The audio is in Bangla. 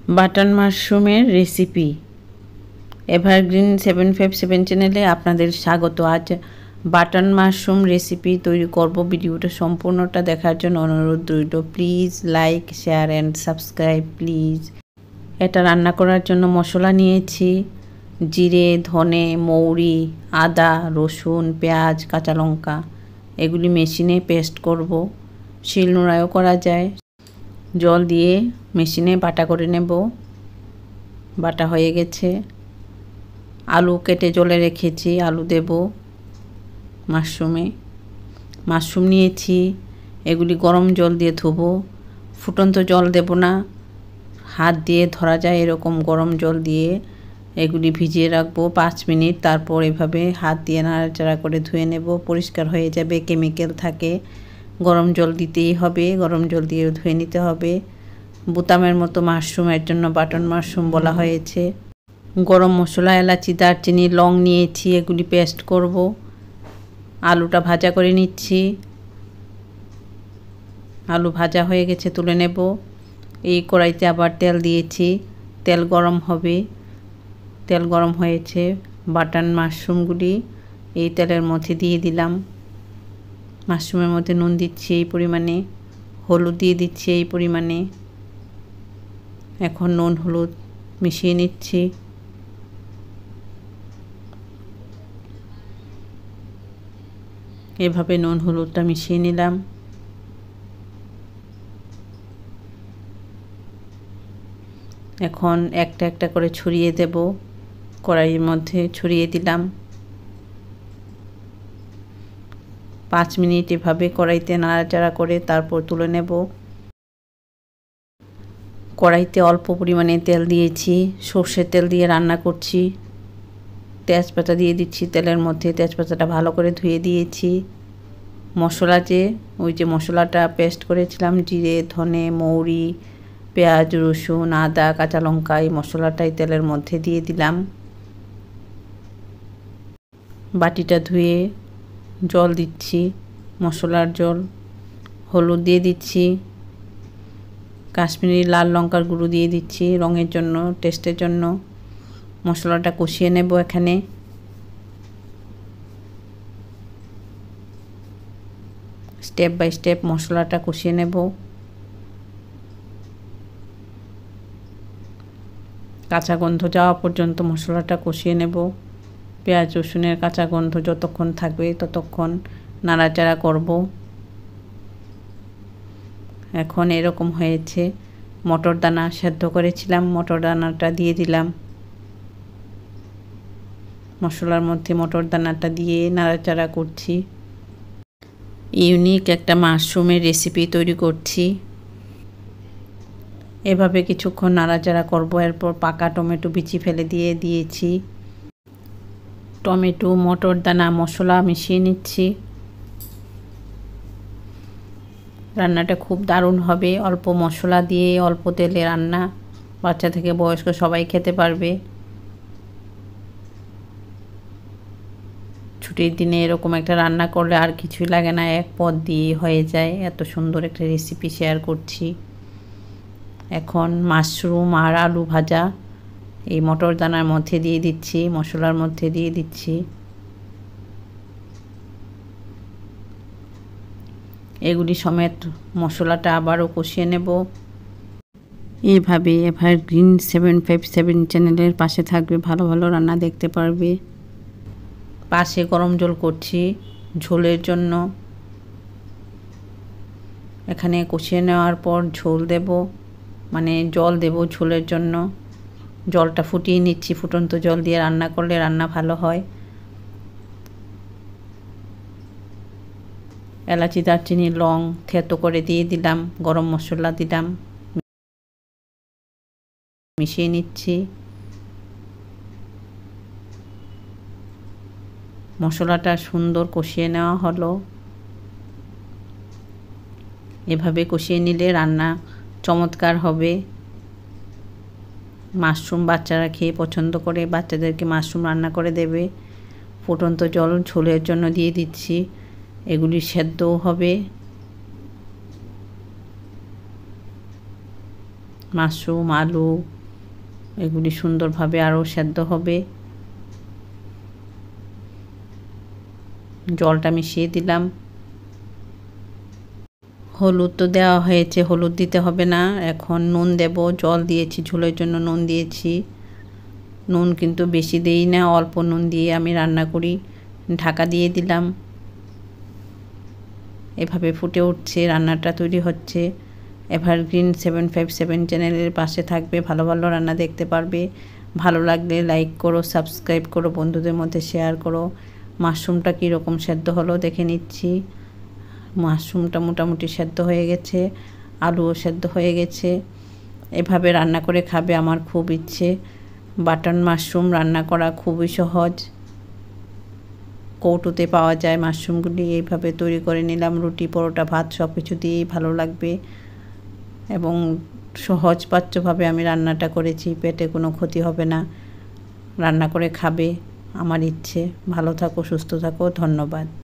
বাটন মাশরুমের রেসিপি এভারগ্রিন 757 চ্যানেলে আপনাদের স্বাগত। আজ বাটন মাশরুম রেসিপি তৈরি করব। ভিডিওটা সম্পূর্ণটা দেখার জন্য অনুরোধ রইল। Please like, share and subscribe please. এটা রান্না করার জন্য মশলা নিয়েছি জিরে, ধনে, মৌরি, আদা, রসুন, পেঁয়াজ, কাঁচা লঙ্কা। এগুলি মেশিনে পেস্ট করব। শিলনোড়ায়ও করা যায়। জল দিয়ে মেশিনে বাটা করে নেব। বাটা হয়ে গেছে। আলু কেটে জলে রেখেছি, আলু দেব মাশরুম নিয়েছি। এগুলি গরম জল দিয়ে ধোবো। ফুটন্ত জল দেব না, হাত দিয়ে ধরা যায় এরকম গরম জল দিয়ে এগুলি ভিজিয়ে রাখবো 5 মিনিট। তারপর এভাবে হাত দিয়ে নাড়াচাড়া করে ধুয়ে নেব, পরিষ্কার হয়ে যাবে। কেমিক্যাল থাকে, গরম জল দিতেই হবে, গরম জল দিয়ে ধুয়ে নিতে হবে। বোতামের মতো মাশরুমের জন্য বাটন মাশরুম বলা হয়েছে। গরম মশলা, এলাচি, দারচিনি, লং নিয়েছি, এগুলি পেস্ট করব। আলুটা ভাজা করে নিচ্ছি। আলু ভাজা হয়ে গেছে, তুলে নেব। এই কড়াইতে আবার তেল দিয়েছি, তেল গরম হবে। তেল গরম হয়েছে, বাটন মাশরুমগুলি এই তেলের মধ্যে দিয়ে দিলাম। মাশরুমের মধ্যে নুন দিচ্ছি এই পরিমাণে, হলুদ দিয়ে দিচ্ছি এই পরিমাণে। এখন নুন হলুদ মিশিয়ে নিচ্ছি। এভাবে নুন হলুদটা মিশিয়ে নিলাম। এখন একটা একটা করে ছড়িয়ে দেব। কড়াইয়ের মধ্যে ছড়িয়ে দিলাম। 5 মিনিট এভাবে কড়াইতে নাড়াচাড়া করে তারপর তুলে নেব। কড়াইতে অল্প পরিমাণে তেল দিয়েছি, সর্ষের তেল দিয়ে রান্না করছি। তেজপাতা দিয়ে দিচ্ছি তেলের মধ্যে। তেজপাতাটা ভালো করে ধুয়ে দিয়েছি। মশলা ওই যে মশলাটা পেস্ট করেছিলাম, জিরে, ধনে, মৌরি, পেঁয়াজ, রসুন, আদা, কাঁচা লঙ্কা, এই মশলাটাই তেলের মধ্যে দিয়ে দিলাম। বাটিটা ধুয়ে জল দিচ্ছি, মশলার জল। হলুদ দিয়ে দিচ্ছি, কাশ্মীরি লাল লঙ্কার গুঁড়ো দিয়ে দিচ্ছি রঙের জন্য, টেস্টের জন্য। মশলাটা কষিয়ে নেব এখানে। স্টেপ বাই স্টেপ মশলাটা কষিয়ে নেব। কাঁচা গন্ধ যাওয়া পর্যন্ত মশলাটা কষিয়ে নেব। পেঁয়াজ রসুনের কাঁচা গন্ধ যতক্ষণ থাকবে ততক্ষণ নাড়াচাড়া করব। এখন এরকম হয়েছে। মটর দানা সেদ্ধ করেছিলাম, মটর দানাটা দিয়ে দিলাম। মশলার মধ্যে মটর দানাটা দিয়ে নাড়াচাড়া করছি। ইউনিক একটা মাশরুমের রেসিপি তৈরি করছি। এভাবে কিছুক্ষণ নাড়াচাড়া করব। এরপর পাকা টমেটো বিচি ফেলে দিয়েছি। টমেটো, মটর দানা, মশলা মিশিয়ে নিচ্ছি। রান্নাটা খুব দারুণ হবে। অল্প মশলা দিয়ে অল্প তেলে রান্না, বাচ্চা থেকে বয়স্ক সবাই খেতে পারবে। ছুটির দিনে এরকম একটা রান্না করলে আর কিছুই লাগে না, এক পদ দিয়ে হয়ে যায়। এত সুন্দর একটা রেসিপি শেয়ার করছি। এখন মাশরুম আর আলু ভাজা এই মটর দানার মধ্যে দিয়ে দিচ্ছি, মশলার মধ্যে দিয়ে দিচ্ছি। এগুলি সমেত মশলাটা আবারও কষিয়ে নেব। এইভাবে এভারগ্রিন 757 চ্যানেলের পাশে থাকবে, ভালো ভালো রান্না দেখতে পারবে। পাশে গরম জল করছি ঝোলের জন্য। এখানে কষিয়ে নেওয়ার পর ঝোল দেব, মানে জল দেব ঝোলের জন্য। জলটা ফুটিয়ে নিচ্ছি। ফুটন্ত জল দিয়ে রান্না করলে রান্না ভালো হয়। এলাচি, দারচিনি, লং থেতো করে দিয়ে দিলাম। গরম মশলা দিলাম, মিশিয়ে নিচ্ছি। মশলাটা সুন্দর কষিয়ে নেওয়া হলো। এভাবে কষিয়ে নিলে রান্না চমৎকার হবে। মাশরুম বাচ্চারা খেয়ে পছন্দ করে, বাচ্চাদেরকে মাশরুম রান্না করে দেবে। ফুটন্ত জল ঝোলের জন্য দিয়ে দিচ্ছি। এগুলি সেদ্ধও হবে। মাশরুম, আলু, এগুলি সুন্দরভাবে আরও সেদ্ধ হবে। জলটা মিশিয়ে দিলাম। হলুদ তো দেওয়া হয়েছে, হলুদ দিতে হবে না। এখন নুন দেব। জল দিয়েছি, ঝোলের জন্য নুন দিয়েছি। নুন কিন্তু বেশি দেই না, অল্প নুন দিয়ে আমি রান্না করি। ঢাকা দিয়ে দিলাম। এভাবে ফুটে উঠছে, রান্নাটা তৈরি হচ্ছে। এভারগ্রিন 757 চ্যানেলের পাশে থাকবে, ভালো ভালো রান্না দেখতে পারবে। ভালো লাগলে লাইক করো, সাবস্ক্রাইব করো, বন্ধুদের মধ্যে শেয়ার করো। মাশরুমটা কীরকম সেদ্ধ হলো দেখে নিচ্ছি। মাশরুমটা মোটামুটি সেদ্ধ হয়ে গেছে, আলুও সেদ্ধ হয়ে গেছে। এভাবে রান্না করে খাবে, আমার খুব ইচ্ছে। বাটন মাশরুম রান্না করা খুবই সহজ। কৌটোতে পাওয়া যায় মাশরুমগুলি। এইভাবে তৈরি করে নিলাম। রুটি, পরোটা, ভাত সব কিছু দিয়েই ভালো লাগবে এবং সহজপাচ্যভাবে আমি রান্নাটা করেছি। পেটে কোনো ক্ষতি হবে না। রান্না করে খাবে, আমার ইচ্ছে। ভালো থাকো, সুস্থ থাকো, ধন্যবাদ।